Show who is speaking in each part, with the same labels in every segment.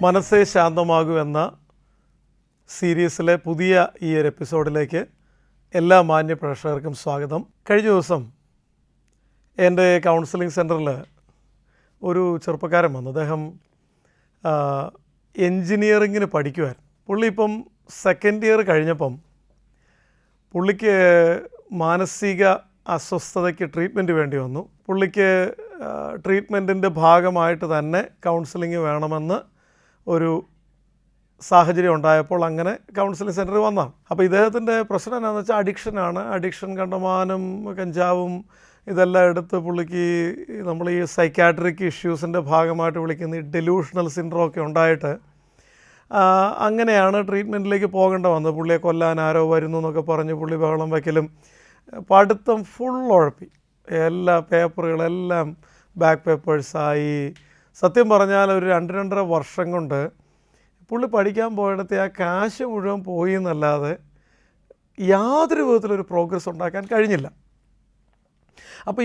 Speaker 1: മനസ്സേ ശാന്തമാകൂ എന്ന സീരീസിലെ പുതിയ ഈ ഒരു എപ്പിസോഡിലേക്ക് എല്ലാ മാന്യ പ്രേക്ഷകർക്കും സ്വാഗതം. കഴിഞ്ഞ ദിവസം എൻ്റെ കൗൺസിലിംഗ് സെൻറ്ററിൽ ഒരു ചെറുപ്പക്കാരൻ വന്നു. അദ്ദേഹം എൻജിനീയറിങ്ങിന് പഠിക്കുമായിരുന്നു. പുള്ളി ഇപ്പം സെക്കൻഡ് ഇയർ കഴിഞ്ഞപ്പം പുള്ളിക്ക് മാനസിക അസ്വസ്ഥതയ്ക്ക് ട്രീറ്റ്മെൻറ്റ് വേണ്ടി വന്നു. പുള്ളിക്ക് ട്രീറ്റ്മെൻറ്റിൻ്റെ ഭാഗമായിട്ട് തന്നെ കൗൺസിലിംഗ് വേണമെന്ന് ഒരു സാഹചര്യം ഉണ്ടായപ്പോൾ അങ്ങനെ കൗൺസിലിംഗ് സെൻറ്ററിൽ വന്നതാണ്. അപ്പോൾ ഇദ്ദേഹത്തിൻ്റെ പ്രശ്നം എന്താണെന്ന് വെച്ചാൽ അഡിക്ഷനാണ്. അഡിക്ഷൻ കണ്ടമാനം കഞ്ചാവും ഇതെല്ലാം എടുത്ത് പുള്ളിക്ക് നമ്മൾ ഈ സൈക്കാട്രിക് ഇഷ്യൂസിൻ്റെ ഭാഗമായിട്ട് വിളിക്കുന്ന ഈ ഡെലൂഷണൽ സിൻഡ്രോം ഒക്കെ ഉണ്ടായിട്ട് അങ്ങനെയാണ് ട്രീറ്റ്മെൻറ്റിലേക്ക് പോകേണ്ട വന്നത്. പുള്ളിയെ കൊല്ലാൻ ആരോ വരുന്നു എന്നൊക്കെ പറഞ്ഞ് പുള്ളി ബഹളം വയ്ക്കലും പഠിത്തം ഫുൾ ഉഴപ്പി. എല്ലാ പേപ്പറുകളെല്ലാം ബാക്ക് പേപ്പേഴ്സായി. സത്യം പറഞ്ഞാൽ ഒരു 2-2.5 വർഷം കൊണ്ട് പുള്ളി പഠിക്കാൻ പോയിടത്തെ ആ കാശ് മുഴുവൻ പോയി എന്നല്ലാതെ യാതൊരു വിധത്തിലൊരു പ്രോഗ്രസ് ഉണ്ടാക്കാൻ കഴിഞ്ഞില്ല. അപ്പോൾ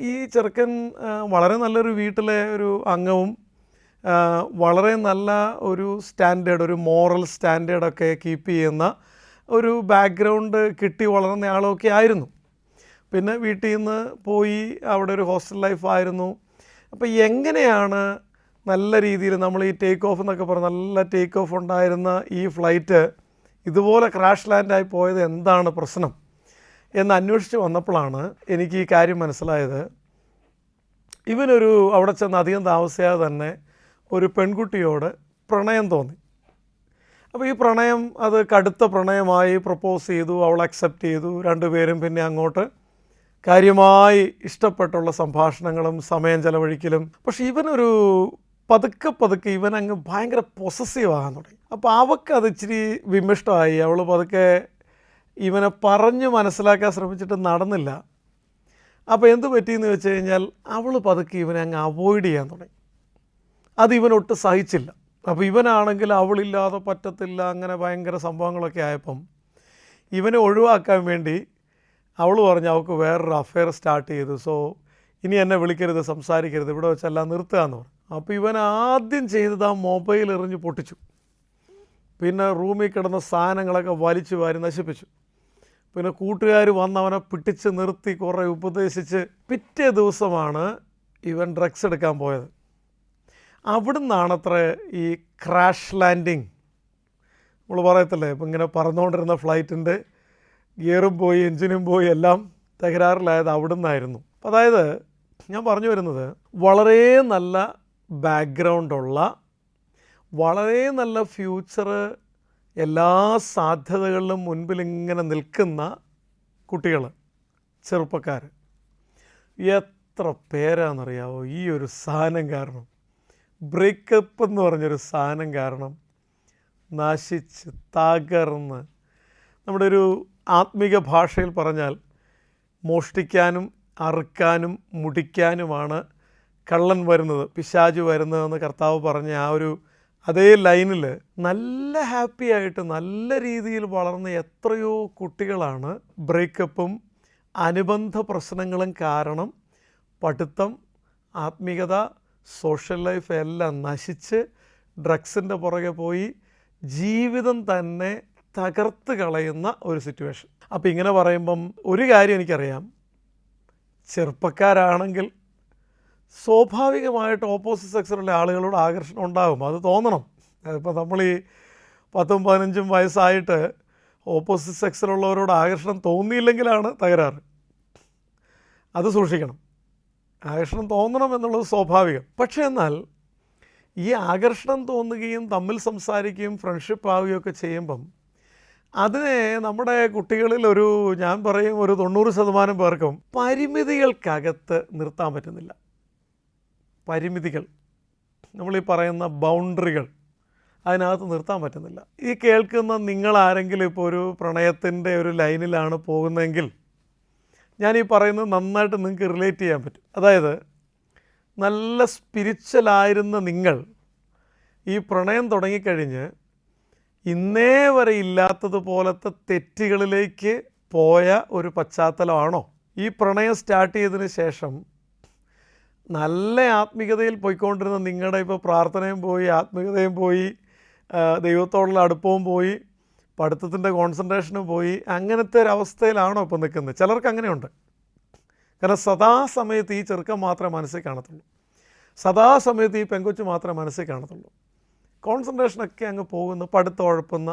Speaker 1: ഈ ചെറുക്കൻ വളരെ നല്ലൊരു വീട്ടിലെ ഒരു അംഗവും വളരെ നല്ല ഒരു സ്റ്റാൻഡേർഡ്, ഒരു മോറൽ സ്റ്റാൻഡേർഡൊക്കെ കീപ്പ് ചെയ്യുന്ന ഒരു ബാക്ക്ഗ്രൗണ്ട് കിട്ടി വളർന്ന ആളൊക്കെ ആയിരുന്നു. പിന്നെ വീട്ടിൽ നിന്ന് പോയി അവിടെ ഒരു ഹോസ്റ്റൽ ലൈഫായിരുന്നു. അപ്പോൾ എങ്ങനെയാണ് നല്ല രീതിയിൽ നമ്മൾ ഈ ടേക്ക് ഓഫ് എന്നൊക്കെ പറഞ്ഞ് നല്ല ടേക്ക് ഓഫ് ഉണ്ടായിരുന്ന ഈ ഫ്ലൈറ്റ് ഇതുപോലെ ക്രാഷ് ലാൻഡായി പോയത് എന്താണ് പ്രശ്നം എന്ന് അന്വേഷിച്ച് വന്നപ്പോഴാണ് എനിക്ക് ഈ കാര്യം മനസ്സിലായത്. ഇവനൊരു അവിടെ ചെന്ന് അധികം താമസിയാതെ തന്നെ ഒരു പെൺകുട്ടിയോട് പ്രണയം തോന്നി. അപ്പോൾ ഈ പ്രണയം അത് കടുത്ത പ്രണയമായി. പ്രപ്പോസ് ചെയ്തു, അവൾ അക്സെപ്റ്റ് ചെയ്തു. രണ്ടുപേരും പിന്നെ അങ്ങോട്ട് കാര്യമായി ഇഷ്ടപ്പെട്ടുള്ള സംഭാഷണങ്ങളും സമയം ചെലവഴിക്കലും. പക്ഷെ ഇവനൊരു പതുക്കെ ഇവനങ്ങ് ഭയങ്കര പൊസസീവ് ആകാൻ തുടങ്ങി. അപ്പോൾ അവൾക്കത് ഇച്ചിരി വിമിഷ്ടമായി. അവൾ പതുക്കെ ഇവനെ പറഞ്ഞ് മനസ്സിലാക്കാൻ ശ്രമിച്ചിട്ട് നടന്നില്ല. അപ്പോൾ എന്ത് പറ്റിയെന്ന് വെച്ച് കഴിഞ്ഞാൽ അവൾ പതുക്കെ ഇവനെ അങ്ങ് അവോയ്ഡ് ചെയ്യാൻ തുടങ്ങി. അത് ഇവനൊട്ട് സഹിച്ചില്ല. അപ്പോൾ ഇവനാണെങ്കിൽ അവളില്ലാതെ പറ്റത്തില്ല, അങ്ങനെ ഭയങ്കര സംഭവങ്ങളൊക്കെ ആയപ്പം ഇവനെ ഒഴിവാക്കാൻ വേണ്ടി അവൾ പറഞ്ഞു അവൾക്ക് വേറൊരു അഫെയർ സ്റ്റാർട്ട് ചെയ്തു. സോ ഇനി എന്നെ വിളിക്കരുത്, സംസാരിക്കരുത്, ഇവിടെ വെച്ചെല്ലാം നിർത്തുക എന്ന് പറഞ്ഞു. അപ്പോൾ ഇവൻ ആദ്യം ചെയ്തത് ആ മൊബൈൽ എറിഞ്ഞ് പൊട്ടിച്ചു. പിന്നെ റൂമിൽ കിടന്ന സാധനങ്ങളൊക്കെ വലിച്ചു വാരി നശിപ്പിച്ചു. പിന്നെ കൂട്ടുകാർ വന്ന് അവനെ പിടിച്ച് നിർത്തി കുറേ ഉപദേശിച്ച് പിറ്റേ ദിവസമാണ് ഇവൻ ഡ്രഗ്സ് എടുക്കാൻ പോയത്. അവിടുന്നാണത്ര ഈ ക്രാഷ് ലാൻഡിങ് നമ്മൾ പറയത്തില്ലേ, ഇപ്പം ഇങ്ങനെ പറന്നുകൊണ്ടിരുന്ന ഫ്ലൈറ്റിൻ്റെ ഗിയറും പോയി എൻജിനും പോയി എല്ലാം തകരാറിലായത് അവിടുന്നായിരുന്നു. അതായത് ഞാൻ പറഞ്ഞു വരുന്നത്, വളരെ നല്ല ബാക്ക്ഗ്രൗണ്ടുള്ള, വളരെ നല്ല ഫ്യൂച്ചർ, എല്ലാ സാധ്യതകളിലും മുൻപിൽ ഇങ്ങനെ നിൽക്കുന്ന കുട്ടികൾ, ചെറുപ്പക്കാർ എത്ര പേരാണെന്നറിയാവോ ഈ ഒരു സാധനം കാരണം, ബ്രേക്കപ്പ് എന്ന് പറഞ്ഞൊരു സാധനം കാരണം നശിച്ച് തകർന്ന്. നമ്മുടെ ഒരു ആത്മീക ഭാഷയിൽ പറഞ്ഞാൽ മോഷ്ടിക്കാനും അറുക്കാനും മുടിക്കാനുമാണ് കള്ളൻ വരുന്നത്, പിശാച് വരുന്നതെന്ന് കർത്താവ് പറഞ്ഞ ആ ഒരു അതേ ലൈനിൽ നല്ല ഹാപ്പി ആയിട്ട് നല്ല രീതിയിൽ വളർന്ന എത്രയോ കുട്ടികളാണ് ബ്രേക്കപ്പും അനുബന്ധ പ്രശ്നങ്ങളും കാരണം പഠിത്തം, ആത്മീകത, സോഷ്യൽ ലൈഫ് എല്ലാം നശിച്ച് ഡ്രഗ്സിൻ്റെ പുറകെ പോയി ജീവിതം തന്നെ തകർത്ത് കളയുന്ന ഒരു സിറ്റുവേഷൻ. അപ്പോൾ ഇങ്ങനെ പറയുമ്പം ഒരു കാര്യം എനിക്കറിയാം, ചെറുപ്പക്കാരാണെങ്കിൽ സ്വാഭാവികമായിട്ട് ഓപ്പോസിറ്റ് സെക്സിലുള്ള ആളുകളോട് ആകർഷണം ഉണ്ടാകും. അത് തോന്നണം. ഇപ്പോൾ നമ്മൾ ഈ 10-15 വയസ്സായിട്ട് ഓപ്പോസിറ്റ് സെക്സിലുള്ളവരോട് ആകർഷണം തോന്നിയില്ലെങ്കിലാണ് തകരാറ്. അത് സൂക്ഷിക്കണം. ആകർഷണം തോന്നണം എന്നുള്ളത് സ്വാഭാവികം. പക്ഷേ എന്നാൽ ഈ ആകർഷണം തോന്നുകയും തമ്മിൽ സംസാരിക്കുകയും ഫ്രണ്ട്ഷിപ്പ് ആവുകയൊക്കെ ചെയ്യുമ്പം അതിനെ നമ്മുടെ കുട്ടികളിൽ ഞാൻ പറയും ഒരു 90% പേർക്കും പരിമിതികൾക്കകത്ത് നിർത്താൻ പറ്റുന്നില്ല. പരിമിതികൾ, നമ്മളീ പറയുന്ന ബൗണ്ടറികൾ, അതിനകത്ത് നിർത്താൻ പറ്റുന്നില്ല. ഈ കേൾക്കുന്ന നിങ്ങളാരെങ്കിലും ഇപ്പോൾ ഒരു പ്രണയത്തിൻ്റെ ഒരു ലൈനിലാണ് പോകുന്നതെങ്കിൽ ഞാനീ പറയുന്നത് നന്നായിട്ട് നിങ്ങൾക്ക് റിലേറ്റ് ചെയ്യാൻ പറ്റും. അതായത് നല്ല സ്പിരിച്വലായിരുന്ന നിങ്ങൾ ഈ പ്രണയം തുടങ്ങിക്കഴിഞ്ഞ് ഇന്നേ വരെ ഇല്ലാത്തതുപോലത്തെ തെറ്റുകളിലേക്ക് പോയ ഒരു പശ്ചാത്തലമാണോ? ഈ പ്രണയം സ്റ്റാർട്ട് ചെയ്തതിന് ശേഷം നല്ല ആത്മീയതയിൽ പോയിക്കൊണ്ടിരുന്ന നിങ്ങളുടെ ഇപ്പോൾ പ്രാർത്ഥനയും പോയി, ആത്മീയതയും പോയി, ദൈവത്തോടുള്ള അടുപ്പവും പോയി, പഠിത്തത്തിൻ്റെ കോൺസെൻട്രേഷനും പോയി, അങ്ങനത്തെ ഒരു അവസ്ഥയിലാണോ ഇപ്പോൾ നിൽക്കുന്നത്? ചിലർക്ക് അങ്ങനെയുണ്ട്. കാരണം സദാസമയത്ത് ഈ ചെറുക്കം മാത്രമേ മനസ്സിൽ കാണത്തുള്ളൂ, സദാസമയത്ത് ഈ പെങ്കൊച്ച് മാത്രമേ മനസ്സിൽ കാണത്തുള്ളൂ. കോൺസെൻട്രേഷനൊക്കെ അങ്ങ് പോകുന്നു, പഠിത്തം ഉഴപ്പുന്ന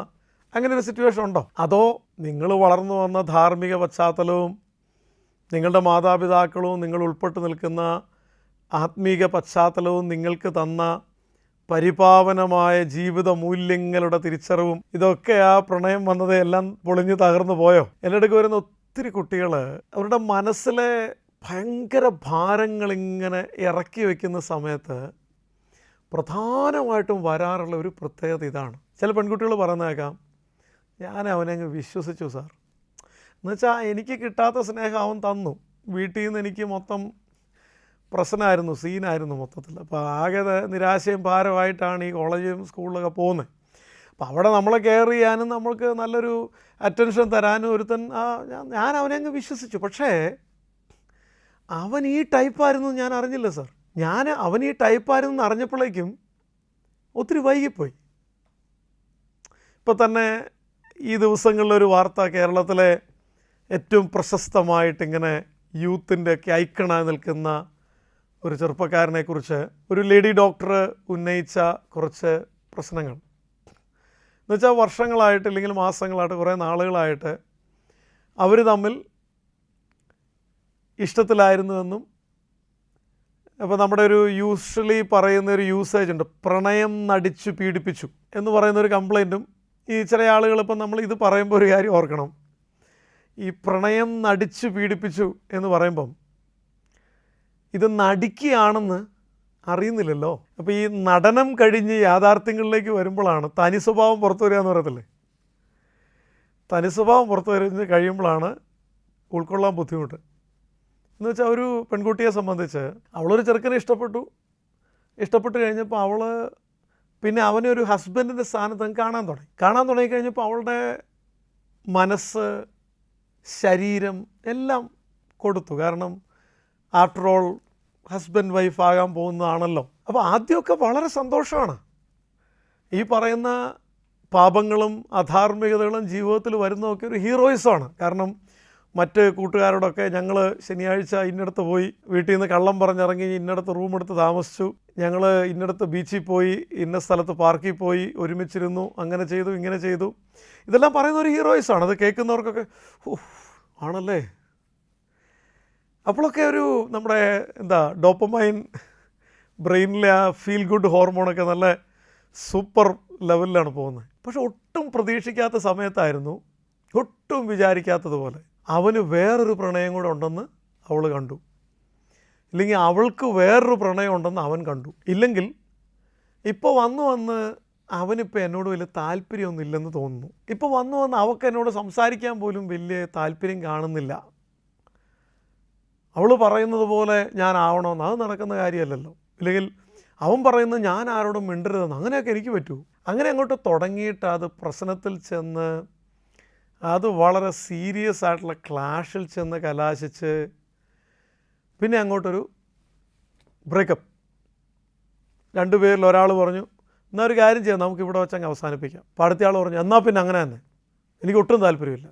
Speaker 1: അങ്ങനെ ഒരു സിറ്റുവേഷൻ ഉണ്ടോ? അതോ നിങ്ങൾ വളർന്നു വന്ന ധാർമ്മിക പശ്ചാത്തലവും നിങ്ങളുടെ മാതാപിതാക്കളും നിങ്ങൾ ഉൾപ്പെട്ട് നിൽക്കുന്ന ആത്മീക പശ്ചാത്തലവും നിങ്ങൾക്ക് തന്ന പരിപാവനമായ ജീവിത മൂല്യങ്ങളുടെ തിരിച്ചറിവും ഇതൊക്കെ ആ പ്രണയം വന്നത് എല്ലാം പൊളിഞ്ഞ് തകർന്നു പോയോ? എൻ്റെ അടുക്ക് വരുന്ന ഒത്തിരി കുട്ടികൾ അവരുടെ മനസ്സിലെ ഭയങ്കര ഭാരങ്ങളിങ്ങനെ ഇറക്കി വയ്ക്കുന്ന സമയത്ത് പ്രധാനമായിട്ടും വരാറുള്ള ഒരു പ്രത്യേകത ഇതാണ്. ചില പെൺകുട്ടികൾ പറയുന്നേക്കാം, ഞാൻ അവനെ അങ്ങ് വിശ്വസിച്ചു സാർ, എന്നുവെച്ചാൽ എനിക്ക് കിട്ടാത്ത സ്നേഹം അവൻ തന്നു, വീട്ടിൽ നിന്ന് എനിക്ക് മൊത്തം പ്രശ്നമായിരുന്നു, സീനായിരുന്നു മൊത്തത്തിൽ. അപ്പോൾ ആകെ നിരാശയും ഭാരമായിട്ടാണ് ഈ കോളേജും സ്കൂളിലൊക്കെ പോകുന്നത്. അപ്പോൾ അവിടെ നമ്മളെ കെയർ ചെയ്യാനും നമ്മൾക്ക് നല്ലൊരു അറ്റൻഷൻ തരാനും ഒരുത്തൻ ഞാൻ അവനെ അങ്ങ് വിശ്വസിച്ചു. പക്ഷേ അവൻ ഈ ടൈപ്പായിരുന്നു ഞാൻ അറിഞ്ഞില്ല സാർ. അവൻ ഈ ടൈപ്പായിരുന്നു അറിഞ്ഞപ്പോഴേക്കും ഒത്തിരി വൈകിപ്പോയി. ഇപ്പോൾ തന്നെ ഈ ദിവസങ്ങളിലൊരു വാർത്ത, കേരളത്തിലെ ഏറ്റവും പ്രശസ്തമായിട്ടിങ്ങനെ യൂത്തിൻ്റെയൊക്കെ ഐക്കണായി നിൽക്കുന്ന ഒരു ചെറുപ്പക്കാരനെക്കുറിച്ച് ഒരു ലേഡി ഡോക്ടർ ഉന്നയിച്ച കുറച്ച് പ്രശ്നങ്ങൾ. എന്നുവെച്ചാൽ വർഷങ്ങളായിട്ട് അല്ലെങ്കിൽ മാസങ്ങളായിട്ട് കുറേ നാളുകളായിട്ട് അവർ തമ്മിൽ ഇഷ്ടത്തിലായിരുന്നുവെന്നും, അപ്പോൾ നമ്മുടെ ഒരു യൂഷ്വലി പറയുന്ന ഒരു യൂസേജ് ഉണ്ട്, പ്രണയം നടിച്ചു പീഡിപ്പിച്ചു എന്ന് പറയുന്നൊരു കംപ്ലൈൻറ്റും ഈ ചില ആളുകൾ ഇപ്പം നമ്മൾ ഇത് പറയുമ്പോൾ ഒരു കാര്യം ഓർക്കണം, ഈ പ്രണയം നടിച്ചു പീഡിപ്പിച്ചു എന്ന് പറയുമ്പം ഇത് നടിക്കുകയാണെന്ന് അറിയുന്നില്ലല്ലോ. അപ്പോൾ ഈ നടനം കഴിഞ്ഞ് യാഥാർത്ഥ്യങ്ങളിലേക്ക് വരുമ്പോഴാണ് തനി സ്വഭാവം പുറത്തു വരിക എന്ന് പറയത്തില്ലേ, തനി സ്വഭാവം പുറത്തു വരിഞ്ഞ് കഴിയുമ്പോഴാണ് ഉൾക്കൊള്ളാൻ ബുദ്ധിമുട്ട്. എന്ന് വെച്ചാൽ ഒരു പെൺകുട്ടിയെ സംബന്ധിച്ച് അവളൊരു ചെറുക്കനെ ഇഷ്ടപ്പെട്ട് കഴിഞ്ഞപ്പോൾ അവൾ പിന്നെ അവനെ ഒരു ഹസ്ബൻഡിൻ്റെ സ്ഥാനത്ത് കാണാൻ തുടങ്ങിക്കഴിഞ്ഞപ്പോൾ അവളുടെ മനസ്സ്, ശരീരം എല്ലാം കൊടുത്തു. കാരണം ആഫ്റ്റർ ഓൾ ഹസ്ബൻഡ് വൈഫ് ആകാൻ പോകുന്നതാണല്ലോ. അപ്പോൾ ആദ്യമൊക്കെ വളരെ സന്തോഷമാണ്. ഈ പറയുന്ന പാപങ്ങളും അധാർമികതകളും ജീവിതത്തിൽ വരുന്നതൊക്കെ ഒരു ഹീറോയിസമാണ്. കാരണം മറ്റ് കൂട്ടുകാരോടൊക്കെ ഞങ്ങൾ ശനിയാഴ്ച ഇന്നടത്ത് പോയി, വീട്ടിൽ നിന്ന് കള്ളം പറഞ്ഞിറങ്ങി ഇന്നടത്ത് റൂമെടുത്ത് താമസിച്ചു, ഞങ്ങൾ ഇന്നടത്ത് ബീച്ചിൽ പോയി, ഇന്ന സ്ഥലത്ത് പാർക്കിൽ പോയി ഒരുമിച്ചിരുന്നു, അങ്ങനെ ചെയ്തു ഇങ്ങനെ ചെയ്തു, ഇതെല്ലാം പറയുന്ന ഒരു ഹീറോയിസാണ്. അത് കേൾക്കുന്നവർക്കൊക്കെ ആണല്ലേ. അപ്പോഴൊക്കെ ഒരു നമ്മുടെ ഡോപ്പമൈൻ ബ്രെയിനിലെ ആ ഫീൽ ഗുഡ് ഹോർമോണൊക്കെ നല്ല സൂപ്പർ ലെവലിലാണ് പോകുന്നത്. പക്ഷെ ഒട്ടും പ്രതീക്ഷിക്കാത്ത സമയത്തായിരുന്നു, ഒട്ടും വിചാരിക്കാത്തതുപോലെ അവന് വേറൊരു പ്രണയം കൂടെ ഉണ്ടെന്ന് അവൾ കണ്ടു, ഇല്ലെങ്കിൽ അവൾക്ക് വേറൊരു പ്രണയം ഉണ്ടെന്ന് അവൻ കണ്ടു. ഇല്ലെങ്കിൽ ഇപ്പോൾ വന്ന് അവനിപ്പോൾ എന്നോട് വലിയ താല്പര്യമൊന്നും ഇല്ലെന്ന് തോന്നുന്നു. ഇപ്പോൾ വന്ന് അവൾക്ക് എന്നോട് സംസാരിക്കാൻ പോലും വലിയ താല്പര്യം കാണുന്നില്ല. അവൾ പറയുന്നത് പോലെ ഞാൻ ആവണമെന്ന്, അത് നടക്കുന്ന കാര്യമല്ലല്ലോ. ഇല്ലെങ്കിൽ അവൻ പറയുന്നത് ഞാൻ ആരോടും മിണ്ടരുതെന്ന്, അങ്ങനെയൊക്കെ എനിക്ക് പറ്റൂ. അങ്ങനെ അങ്ങോട്ട് തുടങ്ങിയിട്ട് അത് പ്രശ്നത്തിൽ ചെന്ന്, അത് വളരെ സീരിയസ് ആയിട്ടുള്ള ക്ലാഷിൽ ചെന്ന് കലാശിച്ച് പിന്നെ അങ്ങോട്ടൊരു ബ്രേക്കപ്പ്. രണ്ടുപേരിൽ ഒരാൾ പറഞ്ഞു എന്നാൽ ഒരു കാര്യം ചെയ്യാം, നമുക്ക് ഇവിടെ വെച്ചങ്ങ് അവസാനിപ്പിക്കാം. അപ്പോൾ അടുത്ത ആൾ പറഞ്ഞു എന്നാൽ പിന്നെ അങ്ങനെ തന്നെ, എനിക്ക് ഒട്ടും താല്പര്യമില്ല.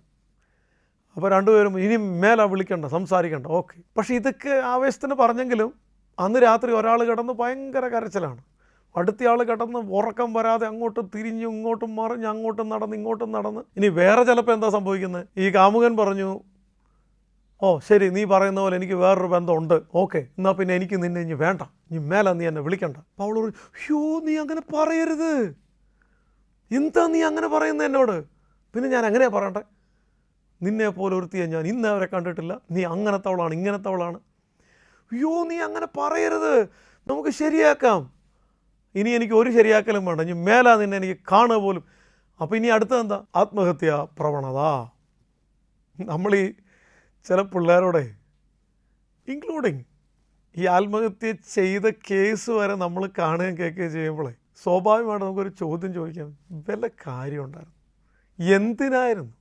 Speaker 1: അപ്പോൾ രണ്ടുപേരും ഇനി മേലെ വിളിക്കണ്ട, സംസാരിക്കണ്ട, ഓക്കെ. പക്ഷേ ഇതൊക്കെ ആവേശത്തിന് പറഞ്ഞെങ്കിലും അന്ന് രാത്രി ഒരാൾ കിടന്ന് ഭയങ്കര കരച്ചിലാണ്, അടുത്തയാൾ കിടന്ന് ഉറക്കം വരാതെ അങ്ങോട്ടും തിരിഞ്ഞു ഇങ്ങോട്ടും മറിഞ്ഞ് അങ്ങോട്ടും നടന്ന് ഇങ്ങോട്ടും നടന്ന്. ഇനി വേറെ ചിലപ്പോൾ എന്താ സംഭവിക്കുന്നത്, ഈ കാമുകൻ പറഞ്ഞു ഓ ശരി നീ പറയുന്ന പോലെ എനിക്ക് വേറൊരു ബന്ധമുണ്ട്, ഓക്കെ, എന്നാൽ പിന്നെ എനിക്ക് നിന്നെ ഇനി വേണ്ട, ഇനി മേലെ നീ എന്നെ വിളിക്കണ്ട. അപ്പോൾ അവൾ പറഞ്ഞു യോ നീ അങ്ങനെ പറയരുത്, എന്താ നീ അങ്ങനെ പറയുന്നത് എന്നോട്, പിന്നെ ഞാൻ എങ്ങനെയാണ് പറയണ്ടേ, നിന്നെ പോലെ ഒരുത്തിയെ ഞാൻ ഇന്ന് അവരെ കണ്ടിട്ടില്ല, നീ അങ്ങനത്തവളാണ് ഇങ്ങനത്തവളാണ്, അയ്യോ നീ അങ്ങനെ പറയരുത്, നമുക്ക് ശരിയാക്കാം, ഇനി എനിക്ക് ഒരു ശരിയാക്കലും വേണ്ട, ഇനി മേലാ നിന്നെ എനിക്ക് കാണുക പോലും. അപ്പോൾ ഇനി അടുത്തതെന്താ, ആത്മഹത്യാ പ്രവണത. നമ്മൾ ഈ ചില പിള്ളേരോടെ ഇൻക്ലൂഡിങ് ഈ ആത്മഹത്യ ചെയ്ത കേസ് വരെ നമ്മൾ കാണുകയും കേൾക്കുകയും ചെയ്യുമ്പോഴേ സ്വാഭാവികമായിട്ട് നമുക്കൊരു ചോദ്യം ചോദിക്കാം, വല്ല കാര്യം ഉണ്ടായിരുന്നു, എന്തിനായിരുന്നു,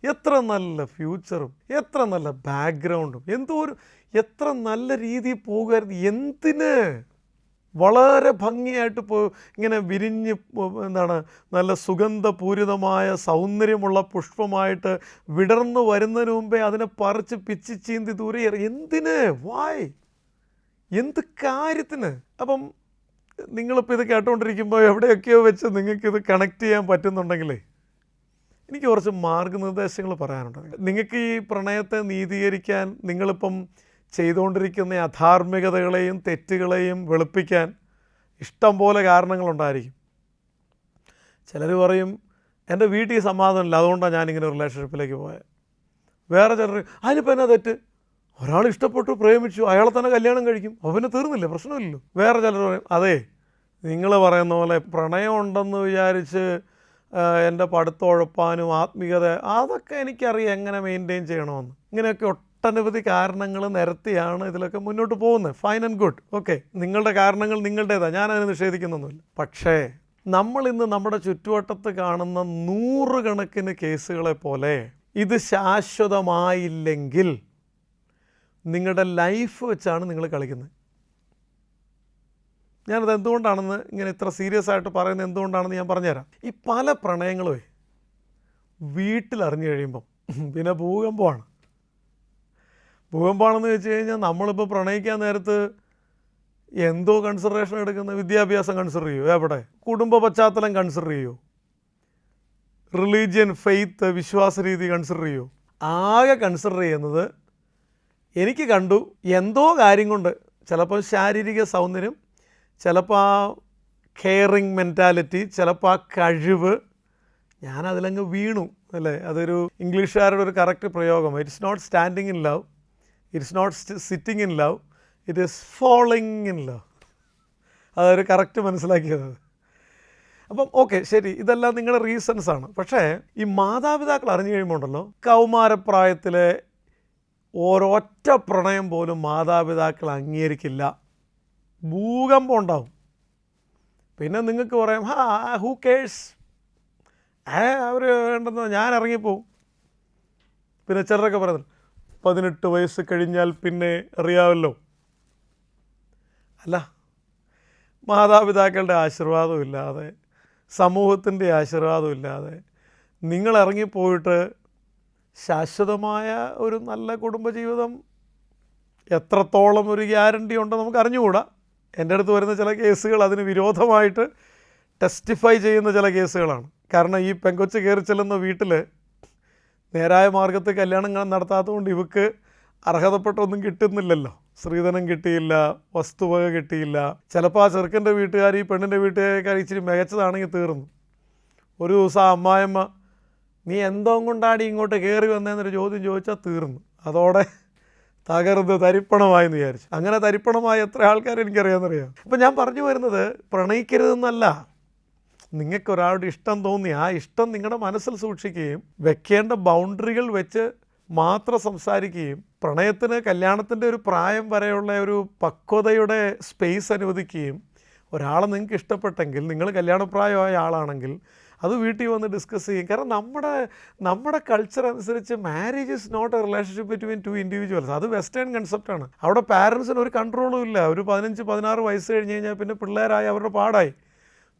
Speaker 1: എത്ര നല്ല ഫ്യൂച്ചറും എത്ര നല്ല ബാക്ക്ഗ്രൗണ്ടും എത്ര നല്ല രീതിയിൽ പോകുമായിരുന്നു. എന്തിന് വളരെ ഭംഗിയായിട്ട് ഇങ്ങനെ വിരിഞ്ഞ് നല്ല സുഗന്ധപൂരിതമായ സൗന്ദര്യമുള്ള പുഷ്പമായിട്ട് വിടർന്നു വരുന്നതിന് മുമ്പേ അതിനെ പറിച്ച് പിച്ചി ചീന്തി ദൂരെ എന്തിന്? വായ്, എന്ത് കാര്യത്തിന്? അപ്പം നിങ്ങളിപ്പോൾ ഇത് കേട്ടുകൊണ്ടിരിക്കുമ്പോൾ എവിടെയൊക്കെയോ വെച്ച് നിങ്ങൾക്കിത് കണക്ട് ചെയ്യാൻ പറ്റുന്നുണ്ടെങ്കിലേ എനിക്ക് കുറച്ച് മാർഗനിർദ്ദേശങ്ങൾ പറയാനുണ്ട്. നിങ്ങൾക്ക് ഈ പ്രണയത്തെ നീതീകരിക്കാൻ നിങ്ങളിപ്പം ചെയ്തുകൊണ്ടിരിക്കുന്ന അധാർമികതകളെയും തെറ്റുകളെയും വെളുപ്പിക്കാൻ ഇഷ്ടം പോലെ കാരണങ്ങളുണ്ടായിരിക്കും. ചിലർ പറയും എൻ്റെ വീട്ടിൽ സമാധാനമില്ല, അതുകൊണ്ടാണ് ഞാനിങ്ങനെ റിലേഷൻഷിപ്പിലേക്ക് പോയത്. വേറെ ചിലർ അതിനിപ്പോൾ എന്നാ തെറ്റ്? ഒരാൾ ഇഷ്ടപ്പെട്ടു, പ്രേമിച്ചു, അയാളെ തന്നെ കല്യാണം കഴിക്കും, അവന് തീർന്നില്ലേ, പ്രശ്നമില്ലല്ലോ. വേറെ ചിലർ പറയും അതെ നിങ്ങൾ പറയുന്ന പോലെ പ്രണയം ഉണ്ടെന്ന് വിചാരിച്ച് എൻ്റെ പഠിത്തം ഉഴപ്പാനും ആത്മീയത അതൊക്കെ എനിക്കറിയാം എങ്ങനെ മെയിൻറ്റെയിൻ ചെയ്യണമെന്ന്. ഇങ്ങനെയൊക്കെ ഒട്ടനവധി കാരണങ്ങൾ നിരത്തിയാണ് ഇതിലൊക്കെ മുന്നോട്ട് പോകുന്നത്. ഫൈൻ ആൻഡ് ഗുഡ്, ഓക്കെ, നിങ്ങളുടെ കാരണങ്ങൾ നിങ്ങളുടേതാണ്, ഞാനതിന് നിഷേധിക്കുന്നൊന്നുമില്ല. പക്ഷേ നമ്മളിന്ന് നമ്മുടെ ചുറ്റുവട്ടത്ത് കാണുന്ന നൂറുകണക്കിന് കേസുകളെ പോലെ ഇത് ശാശ്വതമായില്ലെങ്കിൽ നിങ്ങളുടെ ലൈഫ് വെച്ചാണ് നിങ്ങൾ കളിക്കുന്നത്. ഞാനത് എന്തുകൊണ്ടാണെന്ന് ഇങ്ങനെ ഇത്ര സീരിയസ് ആയിട്ട് പറയുന്നത് എന്തുകൊണ്ടാണെന്ന് ഞാൻ പറഞ്ഞുതരാം. ഈ പല പ്രണയങ്ങളും വീട്ടിലറിഞ്ഞു കഴിയുമ്പം പിന്നെ ഭൂകമ്പമാണ്. ഭൂകമ്പമാണെന്ന് വെച്ച് കഴിഞ്ഞാൽ നമ്മളിപ്പോൾ പ്രണയിക്കാൻ നേരത്ത് എന്തോ കൺസിഡറേഷൻ എടുക്കുന്ന വിദ്യാഭ്യാസം കൺസിഡർ ചെയ്യുമോ? എവിടെ? കുടുംബ പശ്ചാത്തലം കൺസിഡർ ചെയ്യുമോ? റിലീജിയൻ, ഫെയ്ത്ത്, വിശ്വാസ രീതി കൺസിഡർ ചെയ്യുമോ? ആകെ കൺസിഡർ ചെയ്യുന്നത് എനിക്ക് കണ്ടു എന്തോ കാര്യം കൊണ്ട്, ചിലപ്പോൾ ശാരീരിക സൗന്ദര്യം, ചിലപ്പോൾ ആ കെയറിങ് മെൻറ്റാലിറ്റി, ചിലപ്പോൾ ആ കഴിവ്, ഞാനതിലങ്ങ് വീണു അല്ലേ. അതൊരു ഇംഗ്ലീഷുകാരുടെ ഒരു കറക്റ്റ് പ്രയോഗം. It's not standing in love, it's not sitting in love, it is following in love. അതൊരു കറക്റ്റ് മനസ്സിലാക്കിയത്. അപ്പം ഓക്കെ, ശരി, ഇതെല്ലാം നിങ്ങളുടെ റീസൺസാണ്. പക്ഷേ ഈ മാതാപിതാക്കൾ അറിഞ്ഞു കഴിയുമ്പോൾ ഉണ്ടല്ലോ, കൗമാരപ്രായത്തിലെ ഒരൊറ്റ പ്രണയം പോലും മാതാപിതാക്കൾ അംഗീകരിക്കില്ല. ഭൂകമ്പം ഉണ്ടാവും. പിന്നെ നിങ്ങൾക്ക് പറയാം ഹൂ കേഴ്സ്, അവർ വേണ്ടെന്ന്, ഞാൻ ഇറങ്ങിപ്പോവും. പിന്നെ ചിലരൊക്കെ പറയുന്നത് 18 വയസ്സ് കഴിഞ്ഞാൽ പിന്നെ അറിയാമല്ലോ. അല്ല, മാതാപിതാക്കളുടെ ആശീർവാദം ഇല്ലാതെ, സമൂഹത്തിൻ്റെ ആശീർവാദം ഇല്ലാതെ നിങ്ങൾ ഇറങ്ങിപ്പോയിട്ട് ശാശ്വതമായ ഒരു നല്ല കുടുംബജീവിതം എത്രത്തോളം ഒരു ഗ്യാരണ്ടി ഉണ്ടെന്ന് നമുക്ക് അറിഞ്ഞുകൂടാ. എൻ്റെ അടുത്ത് വരുന്ന ചില കേസുകൾ അതിന് വിരോധമായിട്ട് ടെസ്റ്റിഫൈ ചെയ്യുന്ന ചില കേസുകളാണ്. കാരണം ഈ പെങ്കൊച്ച് കയറി ചെല്ലുന്ന വീട്ടിൽ നേരായ മാർഗത്തിൽ കല്യാണം നടത്താത്തതുകൊണ്ട് ഇവക്ക് അർഹതപ്പെട്ടൊന്നും കിട്ടുന്നില്ലല്ലോ. സ്ത്രീധനം കിട്ടിയില്ല, വസ്തുവക കിട്ടിയില്ല. ചിലപ്പോൾ ആ ചെറുക്കൻ്റെ വീട്ടുകാർ ഈ പെണ്ണിൻ്റെ വീട്ടുകാർ ഇച്ചിരി മികച്ചതാണെങ്കിൽ തീർന്നു. ഒരു ദിവസം ആ അമ്മായിയമ്മ നീ എന്തോ കൊണ്ടാടി ഇങ്ങോട്ട് കയറി വന്നതെന്നൊരു ചോദ്യം ചോദിച്ചാൽ തീർന്നു. അതോടെ തകർന്ന് തരിപ്പണമായെന്ന് വിചാരിച്ചു. അങ്ങനെ തരിപ്പണമായ എത്ര ആൾക്കാർ എനിക്കറിയാമെന്നറിയാം. അപ്പം ഞാൻ പറഞ്ഞു വരുന്നത് പ്രണയിക്കരുതെന്നല്ല. നിങ്ങൾക്കൊരാളുടെ ഇഷ്ടം തോന്നി ആ ഇഷ്ടം നിങ്ങളുടെ മനസ്സിൽ സൂക്ഷിക്കുകയും വെക്കേണ്ട ബൗണ്ടറികൾ വെച്ച് മാത്രം സംസാരിക്കുകയും പ്രണയത്തിന് കല്യാണത്തിൻ്റെ ഒരു പ്രായം വരെയുള്ള ഒരു പക്വതയുടെ സ്പേസ് അനുവദിക്കുകയും ഒരാളെ നിങ്ങൾക്ക് ഇഷ്ടപ്പെട്ടെങ്കിൽ, നിങ്ങൾ കല്യാണപ്രായമായ ആളാണെങ്കിൽ അത് വീട്ടിൽ വന്ന് ഡിസ്കസ് ചെയ്യും. കാരണം നമ്മുടെ കൾച്ചർ അനുസരിച്ച് marriage is not a relationship between 2 individuals. അത് വെസ്റ്റേൺ കൺസെപ്റ്റാണ്. അവിടെ പാരൻസിന് ഒരു കൺട്രോളും ഇല്ല. ഒരു 15-16 വയസ്സ് കഴിഞ്ഞ് കഴിഞ്ഞാൽ പിന്നെ പിള്ളേരായി അവരുടെ പാടായി.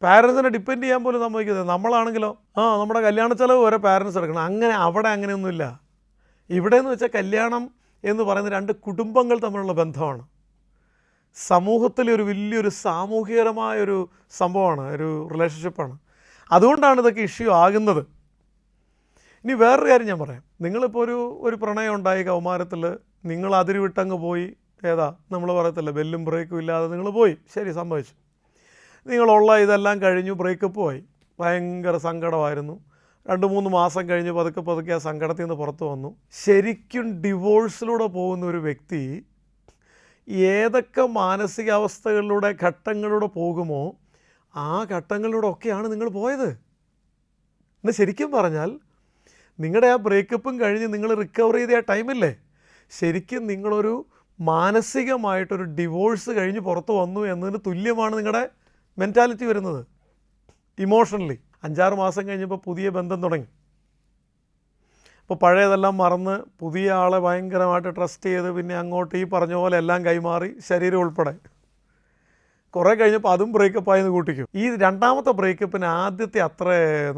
Speaker 1: പാരൻസിനെ ഡിപ്പെൻഡ് ചെയ്യാൻ പോലും സമ്മതിക്കുന്നത്. നമ്മളാണെങ്കിലോ നമ്മുടെ കല്യാണ ചെലവ് വരെ പാരൻസ് എടുക്കണം. അവിടെ അങ്ങനെയൊന്നുമില്ല. ഇവിടെ എന്ന് വെച്ചാൽ കല്യാണം എന്ന് പറയുന്ന 2 കുടുംബങ്ങൾ തമ്മിലുള്ള ബന്ധമാണ്. സമൂഹത്തിലെ ഒരു വലിയൊരു സാമൂഹികപരമായൊരു സംഭവമാണ്, ഒരു റിലേഷൻഷിപ്പാണ്. അതുകൊണ്ടാണ് ഇതൊക്കെ ഇഷ്യൂ ആകുന്നത്. ഇനി വേറൊരു കാര്യം ഞാൻ പറയാം. നിങ്ങളിപ്പോൾ ഒരു പ്രണയം ഉണ്ടായി കൗമാരത്തിൽ, നിങ്ങൾ അതിര് വിട്ടങ്ങ് പോയി. നമ്മൾ പറയത്തില്ല, ബെല്ലും ബ്രേക്കും ഇല്ലാതെ നിങ്ങൾ പോയി, ശരി, സംഭവിച്ചു. നിങ്ങളുള്ള ഇതെല്ലാം കഴിഞ്ഞു, ബ്രേക്കപ്പ് ആയി, ഭയങ്കര സങ്കടമായിരുന്നു. 2-3 മാസം കഴിഞ്ഞ് പതുക്കെ ആ സങ്കടത്തിൽ നിന്ന് പുറത്തു വന്നു. ശരിക്കും ഡിവോഴ്സിലൂടെ പോകുന്ന ഒരു വ്യക്തി ഏതൊക്കെ മാനസികാവസ്ഥകളിലൂടെ, ഘട്ടങ്ങളിലൂടെ പോകുമോ ആ ഘട്ടങ്ങളിലൂടെ ഒക്കെയാണ് നിങ്ങൾ പോയത്. എന്നാൽ ശരിക്കും പറഞ്ഞാൽ നിങ്ങളുടെ ആ ബ്രേക്കപ്പും കഴിഞ്ഞ് നിങ്ങൾ റിക്കവർ ചെയ്ത ആ ടൈമില്ലേ, ശരിക്കും നിങ്ങളൊരു മാനസികമായിട്ടൊരു ഡിവോഴ്സ് കഴിഞ്ഞ് പുറത്ത് വന്നു എന്നതിന് തുല്യമാണ് നിങ്ങളുടെ മെൻറ്റാലിറ്റി വരുന്നത്. ഇമോഷണലി 5-6 മാസം കഴിഞ്ഞപ്പോൾ പുതിയ ബന്ധം തുടങ്ങി. അപ്പോൾ പഴയതെല്ലാം മറന്ന് പുതിയ ആളെ ഭയങ്കരമായിട്ട് ട്രസ്റ്റ് ചെയ്ത് പിന്നെ അങ്ങോട്ട് ഈ പറഞ്ഞ പോലെ എല്ലാം കൈമാറി ശരീരം ഉൾപ്പെടെ കുറേ കഴിഞ്ഞപ്പോൾ അതും ബ്രേക്കപ്പായെന്ന് കൂട്ടിക്കും. ഈ രണ്ടാമത്തെ ബ്രേക്കപ്പിന് ആദ്യത്തെ അത്ര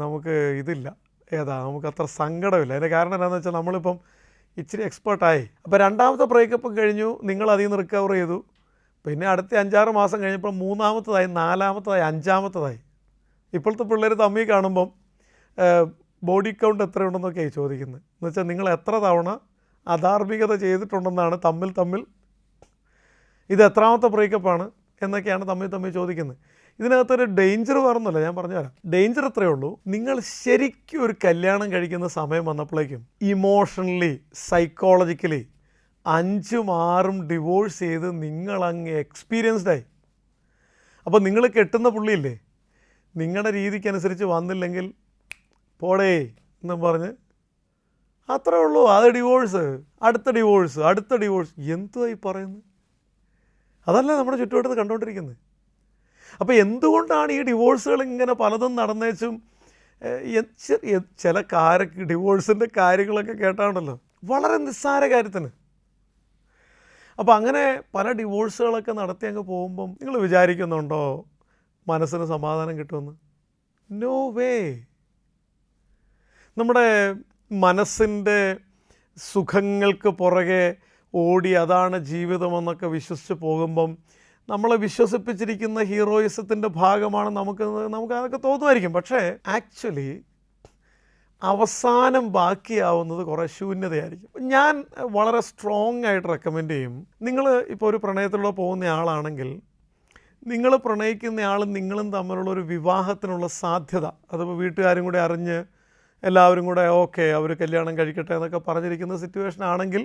Speaker 1: നമുക്ക് ഇതില്ല, നമുക്ക് അത്ര സങ്കടമില്ല. അതിൻ്റെ കാരണം എന്താണെന്ന് വെച്ചാൽ നമ്മളിപ്പം ഇച്ചിരി എക്സ്പേർട്ടായി. അപ്പോൾ രണ്ടാമത്തെ ബ്രേക്കപ്പ് കഴിഞ്ഞു, നിങ്ങൾ അതിൽ നിന്ന് റിക്കവർ ചെയ്തു. പിന്നെ അടുത്ത 5-6 മാസം കഴിഞ്ഞപ്പോൾ മൂന്നാമത്തതായി, നാലാമത്തതായി, അഞ്ചാമത്തതായി. ഇപ്പോഴത്തെ പിള്ളേർ തമ്മിൽ കാണുമ്പം ബോഡി കൗണ്ട് എത്രയുണ്ടെന്നൊക്കെയായി ചോദിക്കുന്നത്. എന്ന് വെച്ചാൽ നിങ്ങൾ എത്ര തവണ അധാർമികത ചെയ്തിട്ടുണ്ടെന്നാണ് തമ്മിൽ ഇത് എത്രാമത്തെ ബ്രേക്കപ്പാണ് എന്നൊക്കെയാണ് തമ്മിൽ ചോദിക്കുന്നത്. ഇതിനകത്തൊരു ഡേഞ്ചർ വേറൊന്നുമില്ല, ഞാൻ പറഞ്ഞുതരാം. ഡേഞ്ചർ ഇത്രയേ ഉള്ളൂ, നിങ്ങൾ ശരിക്കും ഒരു കല്യാണം കഴിക്കുന്ന സമയം വന്നപ്പോഴേക്കും ഇമോഷണലി സൈക്കോളജിക്കലി 5-6 ഡിവോഴ്സ് ചെയ്ത് നിങ്ങളങ്ങ് എക്സ്പീരിയൻസ്ഡായി. അപ്പോൾ നിങ്ങൾ കെട്ടുന്ന പുള്ളിയില്ലേ, നിങ്ങളുടെ രീതിക്കനുസരിച്ച് വന്നില്ലെങ്കിൽ പോടേ എന്നും പറഞ്ഞ് അത്രേ ഉള്ളൂ. അത് ഡിവോഴ്സ്, അടുത്ത ഡിവോഴ്സ്. എന്തുവായി പറയുന്നത്? അതല്ല നമ്മുടെ ചുറ്റുവട്ടത്ത് കണ്ടുകൊണ്ടിരിക്കുന്നത്. അപ്പോൾ എന്തുകൊണ്ടാണ് ഈ ഡിവോഴ്സുകൾ ഇങ്ങനെ പലതും നടന്നേച്ചും ചില ഡിവോഴ്സിൻ്റെ കാര്യങ്ങളൊക്കെ കേട്ടാണല്ലോ വളരെ നിസ്സാര കാര്യത്തിന്. അപ്പോൾ അങ്ങനെ പല ഡിവോഴ്സുകളൊക്കെ നടത്തി അങ്ങ് പോകുമ്പം നിങ്ങൾ വിചാരിക്കുന്നുണ്ടോ മനസ്സിന് സമാധാനം കിട്ടുമെന്ന്? No way. നമ്മുടെ മനസ്സിൻ്റെ സുഖങ്ങൾക്ക് പുറകെ ഓടി അതാണ് ജീവിതമെന്നൊക്കെ വിശ്വസിച്ച് പോകുമ്പം നമ്മളെ വിശ്വസിപ്പിച്ചിരിക്കുന്ന ഹീറോയിസത്തിൻ്റെ ഭാഗമാണ് നമുക്ക് അതൊക്കെ തോന്നുമായിരിക്കും. പക്ഷേ ആക്ച്വലി അവസാനം ബാക്കിയാവുന്നത് കുറേ ശൂന്യതയായിരിക്കും. ഞാൻ വളരെ സ്ട്രോങ് ആയിട്ട് റെക്കമെൻഡ് ചെയ്യും, നിങ്ങൾ ഇപ്പോൾ ഒരു പ്രണയത്തിലൂടെ പോകുന്ന ആളാണെങ്കിൽ നിങ്ങൾ പ്രണയിക്കുന്ന ആളും നിങ്ങളും തമ്മിലുള്ളൊരു വിവാഹത്തിനുള്ള സാധ്യത, അതിപ്പോൾ വീട്ടുകാരും കൂടെ അറിഞ്ഞ് എല്ലാവരും കൂടെ ഓക്കെ അവർ കല്യാണം കഴിക്കട്ടെ എന്നൊക്കെ പറഞ്ഞിരിക്കുന്ന സിറ്റുവേഷൻ ആണെങ്കിൽ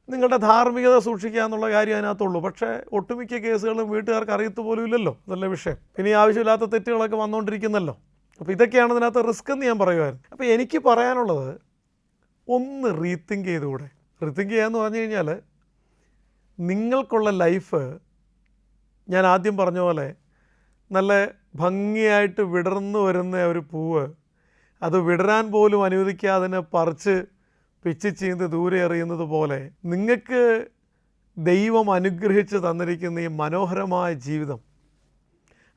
Speaker 1: നിങ്ങളുടെ ധാർമ്മികത സൂക്ഷിക്കുക എന്നുള്ള കാര്യം അതിനകത്തുള്ളൂ. പക്ഷേ ഒട്ടുമിക്ക കേസുകളും വീട്ടുകാർക്ക് അറിയത്തു പോലും ഇല്ലല്ലോ, അതല്ല വിഷയം. ഇനി ആവശ്യമില്ലാത്ത തെറ്റുകളൊക്കെ വന്നുകൊണ്ടിരിക്കുന്നല്ലോ. അപ്പോൾ ഇതൊക്കെയാണ് ഇതിനകത്ത് റിസ്ക് എന്ന് ഞാൻ പറയുമായിരുന്നു. അപ്പോൾ എനിക്ക് പറയാനുള്ളത്, ഒന്ന് റീതിങ്ക് ചെയ്തുകൂടെ? റീതിങ്ക് ചെയ്യാന്ന് പറഞ്ഞു കഴിഞ്ഞാൽ നിങ്ങൾക്കുള്ള ലൈഫ് ഞാൻ ആദ്യം പറഞ്ഞ പോലെ നല്ല ഭംഗിയായിട്ട് വിടർന്നു വരുന്ന ഒരു പൂവ്, അത് വിടരാൻ പോലും അനുവദിക്കാതെ അതിനെ പറിച്ച് പിച്ചി ചീന്ത് ദൂരെ എറിയുന്നത് പോലെ നിങ്ങൾക്ക് ദൈവം അനുഗ്രഹിച്ച് തന്നിരിക്കുന്ന ഈ മനോഹരമായ ജീവിതം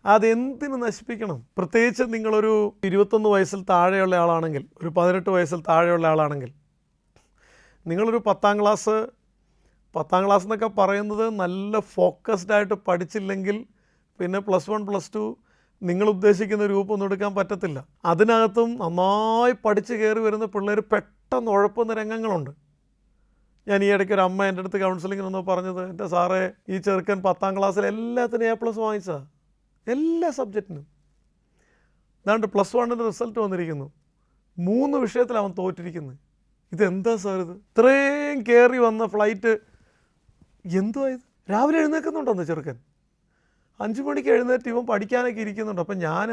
Speaker 1: അതെന്തിനു നശിപ്പിക്കണം? പ്രത്യേകിച്ച് നിങ്ങളൊരു 21 വയസ്സിൽ താഴെയുള്ള ആളാണെങ്കിൽ, ഒരു 18 വയസ്സിൽ താഴെയുള്ള ആളാണെങ്കിൽ, നിങ്ങളൊരു 10ാം ക്ലാസ് എന്നൊക്കെ പറയുന്നത് നല്ല ഫോക്കസ്ഡായിട്ട് പഠിച്ചില്ലെങ്കിൽ പിന്നെ +1 +2 നിങ്ങൾ ഉദ്ദേശിക്കുന്ന ഗ്രൂപ്പൊന്നും എടുക്കാൻ പറ്റത്തില്ല. അതിനകത്തും നന്നായി പഠിച്ച് കയറി വരുന്ന പിള്ളേർ പെട്ടെന്ന് ഉഴപ്പുന്ന രംഗങ്ങളുണ്ട്. ഞാൻ ഈ ഇടയ്ക്ക് ഒരു അമ്മ എൻ്റെ അടുത്ത് കൗൺസിലിങ്ങിനൊന്ന് പറഞ്ഞത്, എൻ്റെ സാറേ ഈ ചെറുക്കൻ 10ാം ക്ലാസ്സിൽ എല്ലാത്തിനും A+ വാങ്ങിച്ചാ, എല്ലാ സബ്ജക്റ്റിനും. അതാണ്ട് +1 റിസൾട്ട് വന്നിരിക്കുന്നു, 3 വിഷയത്തിൽ അവൻ തോറ്റിരിക്കുന്നത്. ഇതെന്താ സാർ ഇത്? ഇത്രയും കയറി വന്ന ഫ്ലൈറ്റ് എന്തുവാ ഇത്? രാവിലെ എഴുന്നേൽക്കുന്നുണ്ടെന്ന് ചെറുക്കൻ, 5 മണിക്ക് എഴുന്നേറ്റ് ഇവൻ പഠിക്കാനൊക്കെ ഇരിക്കുന്നുണ്ട്. അപ്പം ഞാൻ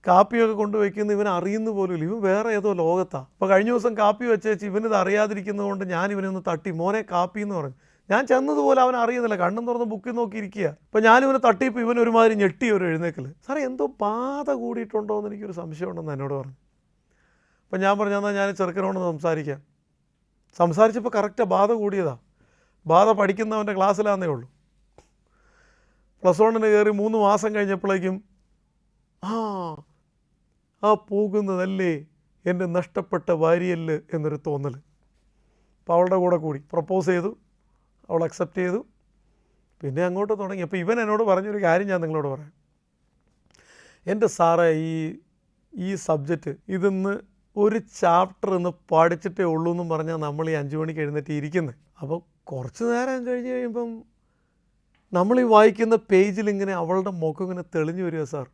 Speaker 1: കാപ്പിയൊക്കെ കൊണ്ടുവയ്ക്കുന്ന ഇവൻ അറിയുന്ന പോലുമില്ല, ഇവൻ വേറെ ഏതോ ലോകത്താണ്. അപ്പോൾ കഴിഞ്ഞ ദിവസം കാപ്പി വെച്ചേച്ച് ഇവനിത് അറിയാതിരിക്കുന്നതുകൊണ്ട് ഞാൻ ഇവനൊന്ന് തട്ടി, മോനെ കാപ്പി എന്ന് പറഞ്ഞു. ഞാൻ ചെന്നതുപോലെ അവൻ അറിയുന്നില്ല, കണ്ണും തുറന്ന് ബുക്കിൽ നോക്കിയിരിക്കുക. അപ്പോൾ ഞാനിവനെ തട്ടിയപ്പോൾ ഇവൻ ഒരുമാതിരി ഞെട്ടി ഒരു എഴുന്നേക്കൽ. സാറേ എന്തോ ബാധ കൂടിയിട്ടുണ്ടോ എന്ന് എനിക്കൊരു സംശയം ഉണ്ടെന്ന് എന്നോട് പറഞ്ഞു. അപ്പം ഞാൻ പറഞ്ഞു, എന്നാൽ ഞാൻ ചെറുക്കനോട് സംസാരിച്ചപ്പോൾ കറക്റ്റ് ബാധ കൂടിയതാണ്. ബാധ പഠിക്കുന്നവൻ്റെ ക്ലാസ്സിലാന്നേ ഉള്ളൂ. +1 കയറി 3 മാസം കഴിഞ്ഞപ്പോഴേക്കും പോകുന്നതല്ലേ എൻ്റെ നഷ്ടപ്പെട്ട വാരിയല് എന്നൊരു തോന്നൽ. അപ്പോൾ അവളുടെ കൂടി പ്രപ്പോസ് ചെയ്തു, അവൾ അക്സെപ്റ്റ് ചെയ്തു, പിന്നെ അങ്ങോട്ട് തുടങ്ങി. അപ്പോൾ ഇവൻ എന്നോട് പറഞ്ഞൊരു കാര്യം ഞാൻ നിങ്ങളോട് പറയാം. എൻ്റെ സാറേ ഈ സബ്ജക്റ്റ് ഇതിന്ന് ഒരു ചാപ്റ്റർ ഇന്ന് പഠിച്ചിട്ടേ ഉള്ളൂ എന്നും പറഞ്ഞാൽ നമ്മൾ ഈ 5 മണിക്ക് എഴുന്നേറ്റ് ഇരിക്കുന്നത്. അപ്പോൾ കുറച്ച് നേരം കഴിഞ്ഞ് കഴിയുമ്പം നമ്മൾ ഈ വായിക്കുന്ന പേജിൽ ഇങ്ങനെ അവളുടെ മുഖം ഇങ്ങനെ തെളിഞ്ഞു വരിക സാർ.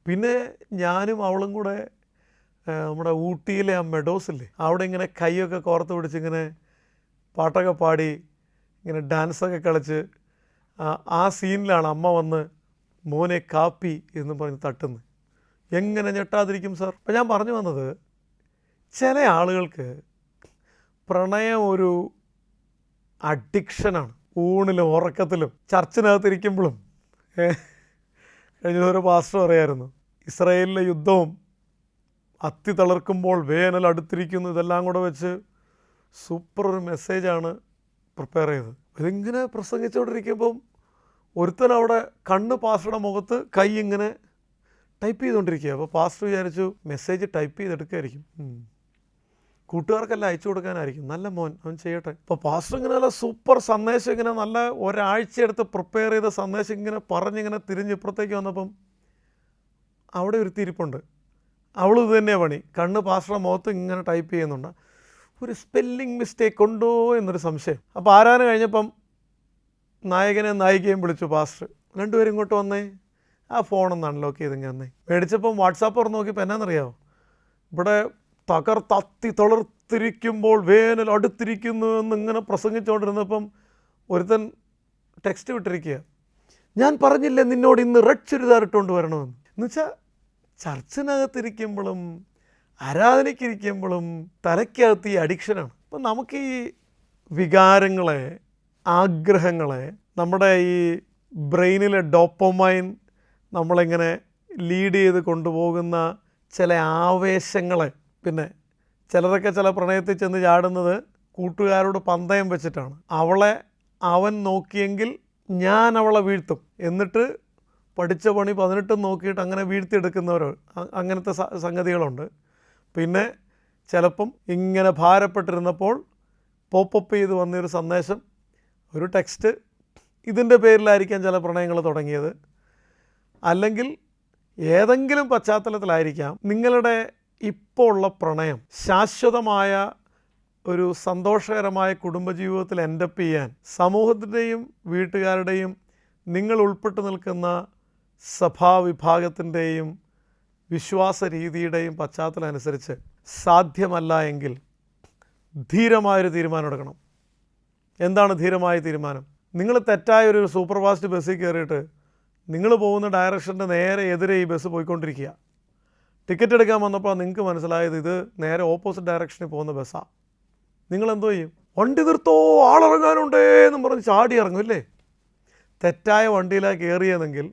Speaker 1: പിന്നെ ഞാനും അവളും കൂടെ നമ്മുടെ ഊട്ടിയിലെ ആ മെഡോസില്ലേ അവിടെ ഇങ്ങനെ കൈയൊക്കെ കോർത്ത് പിടിച്ച് ഇങ്ങനെ പാട്ടൊക്കെ പാടി ഇങ്ങനെ ഡാൻസൊക്കെ കളിച്ച് ആ സീനിലാണ് അമ്മ വന്ന് മോനെ കാപ്പി എന്ന് പറഞ്ഞ് തട്ടുന്നത്. എങ്ങനെ ഞെട്ടാതിരിക്കും സാർ? അപ്പം ഞാൻ പറഞ്ഞു വന്നത്, ചില ആളുകൾക്ക് പ്രണയം ഒരു അഡിക്ഷനാണ്. ഊണിലും ഉറക്കത്തിലും ചർച്ചിനകത്തിരിക്കുമ്പോഴും. കഴിഞ്ഞ ഒരു പാസ്റ്റർ പറയായിരുന്നു, ഇസ്രായേലിലെ യുദ്ധവും അത്തി തളർക്കുമ്പോൾ വേനൽ അടുത്തിരിക്കുന്നു, ഇതെല്ലാം കൂടെ വെച്ച് സൂപ്പർ ഒരു മെസ്സേജാണ് പ്രിപ്പയർ ചെയ്തത്. ഇതിങ്ങനെ പ്രസംഗിച്ചുകൊണ്ടിരിക്കുമ്പം ഒരുത്തൻ അവിടെ കണ്ണ് പാസ്റ്ററുടെ മുഖത്ത് കൈ ഇങ്ങനെ ടൈപ്പ് ചെയ്തുകൊണ്ടിരിക്കുക. അപ്പോൾ പാസ്റ്റർ വിചാരിച്ചു മെസ്സേജ് ടൈപ്പ് ചെയ്തെടുക്കുകയായിരിക്കും, കൂട്ടുകാർക്കെല്ലാം അയച്ചു കൊടുക്കാനായിരിക്കും. നല്ല മോൻ, അവൻ ചെയ്യട്ടെ. അപ്പോൾ പാസ്റ്റർ ഇങ്ങനെ നല്ല സൂപ്പർ സന്ദേശം ഇങ്ങനെ നല്ല ഒരാഴ്ച എടുത്ത് പ്രിപ്പയർ ചെയ്ത സന്ദേശം ഇങ്ങനെ പറഞ്ഞിങ്ങനെ തിരിഞ്ഞിപ്പുറത്തേക്ക് വന്നപ്പം അവിടെ ഒരു തിരിപ്പുണ്ട്. അവളും ഇത് തന്നെയാണ് പണി, കണ്ണ് പാസ്റ്ററുടെ മുഖത്ത് ഇങ്ങനെ ടൈപ്പ് ചെയ്യുന്നുണ്ട്. ഒരു സ്പെല്ലിംഗ് മിസ്റ്റേക്ക് ഉണ്ടോ എന്നൊരു സംശയം. അപ്പോൾ ആരാധന കഴിഞ്ഞപ്പം നായകനെ നായികയും വിളിച്ചു പാസ്റ്റർ. രണ്ടുപേരും ഇങ്ങോട്ട് വന്നേ, ആ ഫോണൊന്ന് അൺലോക്ക് ചെയ്തിങ്ങനെ വന്നേ. മേടിച്ചപ്പം വാട്സാപ്പ് തുറന്ന് നോക്കിയപ്പോൾ എന്നാണെന്നറിയാമോ, ഇവിടെ തകർത്തത്തി തളർത്തിരിക്കുമ്പോൾ വേനൽ അടുത്തിരിക്കുന്നു എന്നിങ്ങനെ പ്രസംഗിച്ചുകൊണ്ടിരുന്നപ്പം ഒരുത്തൻ ടെക്സ്റ്റ് വിട്ടിരിക്കുക, ഞാൻ പറഞ്ഞില്ലേ നിന്നോട് ഇന്ന് റെഡ് ചുരിദാർ ഇട്ടുകൊണ്ട് വരണമെന്ന്. എന്നുവെച്ചാൽ ചർച്ചിനകത്തിരിക്കുമ്പോഴും ആരാധനയ്ക്കിരിക്കുമ്പോഴും തലയ്ക്കകത്ത് ഈ അഡിക്ഷനാണ്. അപ്പം നമുക്ക് ഈ വികാരങ്ങളെ, ആഗ്രഹങ്ങളെ, നമ്മുടെ ഈ ബ്രെയിനിലെ ഡോപ്പമൈൻ നമ്മളിങ്ങനെ ലീഡ് ചെയ്ത് കൊണ്ടുപോകുന്ന ചില ആവേശങ്ങളെ, പിന്നെ ചിലരൊക്കെ ചില പ്രണയത്തിൽ ചെന്ന് ചാടുന്നത് കൂട്ടുകാരോട് പന്തയം വെച്ചിട്ടാണ്. അവളെ അവൻ നോക്കിയെങ്കിൽ ഞാൻ അവളെ വീഴ്ത്തും, എന്നിട്ട് പഠിച്ച പണി 18 നോക്കിയിട്ട് അങ്ങനെ വീഴ്ത്തിയെടുക്കുന്നവരോ അങ്ങനത്തെ സംഗതികളുണ്ട്. പിന്നെ ചിലപ്പം ഇങ്ങനെ ഭാരപ്പെട്ടിരുന്നപ്പോൾ പോപ്പപ്പ് ചെയ്ത് വന്നൊരു സന്ദേശം, ഒരു ടെക്സ്റ്റ്, ഇതിൻ്റെ പേരിലായിരിക്കാം ചില പ്രണയങ്ങൾ തുടങ്ങിയത്. അല്ലെങ്കിൽ ഏതെങ്കിലും പശ്ചാത്തലത്തിലായിരിക്കാം നിങ്ങളുടെ ഇപ്പോൾ ഉള്ള പ്രണയം ശാശ്വതമായ ഒരു സന്തോഷകരമായ കുടുംബജീവിതത്തിൽ എൻഡപ്പ് ചെയ്യാൻ സമൂഹത്തിൻ്റെയും വീട്ടുകാരുടെയും നിങ്ങൾ ഉൾപ്പെട്ട് നിൽക്കുന്ന സഭാവിഭാഗത്തിൻ്റെയും വിശ്വാസ രീതിയുടെയും പശ്ചാത്തലം അനുസരിച്ച് സാധ്യമല്ല എങ്കിൽ ധീരമായൊരു തീരുമാനം എടുക്കണം. എന്താണ് ധീരമായ തീരുമാനം? നിങ്ങൾ തെറ്റായൊരു സൂപ്പർ ഫാസ്റ്റ് ബസ്സിൽ കയറിയിട്ട് നിങ്ങൾ പോകുന്ന ഡയറക്ഷൻ്റെ നേരെ എതിരെ ഈ ബസ് പോയിക്കൊണ്ടിരിക്കുക. ടിക്കറ്റ് എടുക്കാൻ വന്നപ്പോൾ നിങ്ങൾക്ക് മനസ്സിലായത് ഇത് നേരെ ഓപ്പോസിറ്റ് ഡയറക്ഷനിൽ പോകുന്ന ബസ്സാണ്. നിങ്ങളെന്തോ ചെയ്യും? വണ്ടി നിർത്തോ, ആളിറങ്ങാനുണ്ടേ എന്നും പറഞ്ഞ് ചാടി ഇറങ്ങുമല്ലേ. തെറ്റായ വണ്ടിയിലാണ് കയറിയതെങ്കിൽ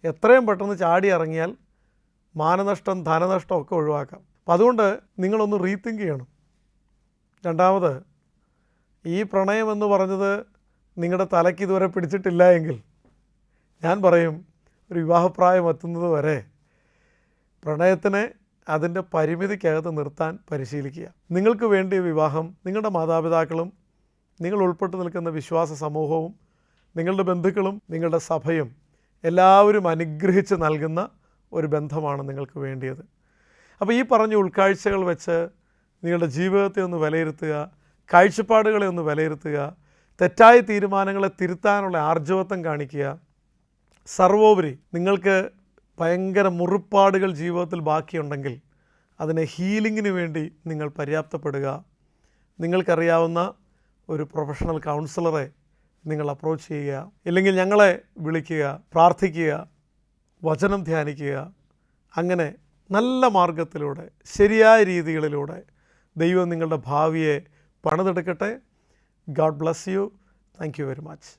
Speaker 1: എത്രയും പെട്ടെന്ന് ചാടി ഇറങ്ങിയാൽ മാനനഷ്ടം, ധനനഷ്ടം ഒക്കെ ഒഴിവാക്കാം. അപ്പം അതുകൊണ്ട് നിങ്ങളൊന്ന് റീതിങ്ക് ചെയ്യണം. രണ്ടാമത്, ഈ പ്രണയം എന്ന് പറഞ്ഞത് നിങ്ങളുടെ തലയ്ക്ക് ഇതുവരെ പിടിച്ചിട്ടില്ല എങ്കിൽ ഞാൻ പറയും, ഒരു വിവാഹപ്രായം എത്തുന്നത് വരെ പ്രണയത്തിനെ അതിൻ്റെ പരിമിതിക്കകത്ത് നിർത്താൻ പരിശീലിക്കുക. നിങ്ങൾക്ക് വേണ്ടിയ വിവാഹം നിങ്ങളുടെ മാതാപിതാക്കളും നിങ്ങൾ ഉൾപ്പെട്ട് നിൽക്കുന്ന വിശ്വാസ സമൂഹവും നിങ്ങളുടെ ബന്ധുക്കളും നിങ്ങളുടെ സഭയും എല്ലാവരും അനുഗ്രഹിച്ച് നൽകുന്ന ഒരു ബന്ധമാണ് നിങ്ങൾക്ക് വേണ്ടിയത്. അപ്പോൾ ഈ പറഞ്ഞ ഉൾക്കാഴ്ചകൾ വെച്ച് നിങ്ങളുടെ ജീവിതത്തെ ഒന്ന് വിലയിരുത്തുക, കാഴ്ചപ്പാടുകളെ ഒന്ന് വിലയിരുത്തുക, തെറ്റായ തീരുമാനങ്ങളെ തിരുത്താനുള്ള ആർജവത്വം കാണിക്കുക. സർവോപരി നിങ്ങൾക്ക് ഭയങ്കര മുറിപ്പാടുകൾ ജീവിതത്തിൽ ബാക്കിയുണ്ടെങ്കിൽ അതിനെ ഹീലിങ്ങിന് വേണ്ടി നിങ്ങൾ പര്യാപ്തപ്പെടുക. നിങ്ങൾക്കറിയാവുന്ന ഒരു പ്രൊഫഷണൽ കൗൺസിലറെ നിങ്ങൾ അപ്രോച്ച് ചെയ്യുക, ഇല്ലെങ്കിൽ ഞങ്ങളെ വിളിക്കുക, പ്രാർത്ഥിക്കുക, വചനം ധ്യാനിക്കുക. അങ്ങനെ നല്ല മാർഗത്തിലൂടെ ശരിയായ രീതികളിലൂടെ ദൈവം നിങ്ങളുടെ ഭാവിയെ പണിതെടുക്കട്ടെ. God bless you. Thank you very much.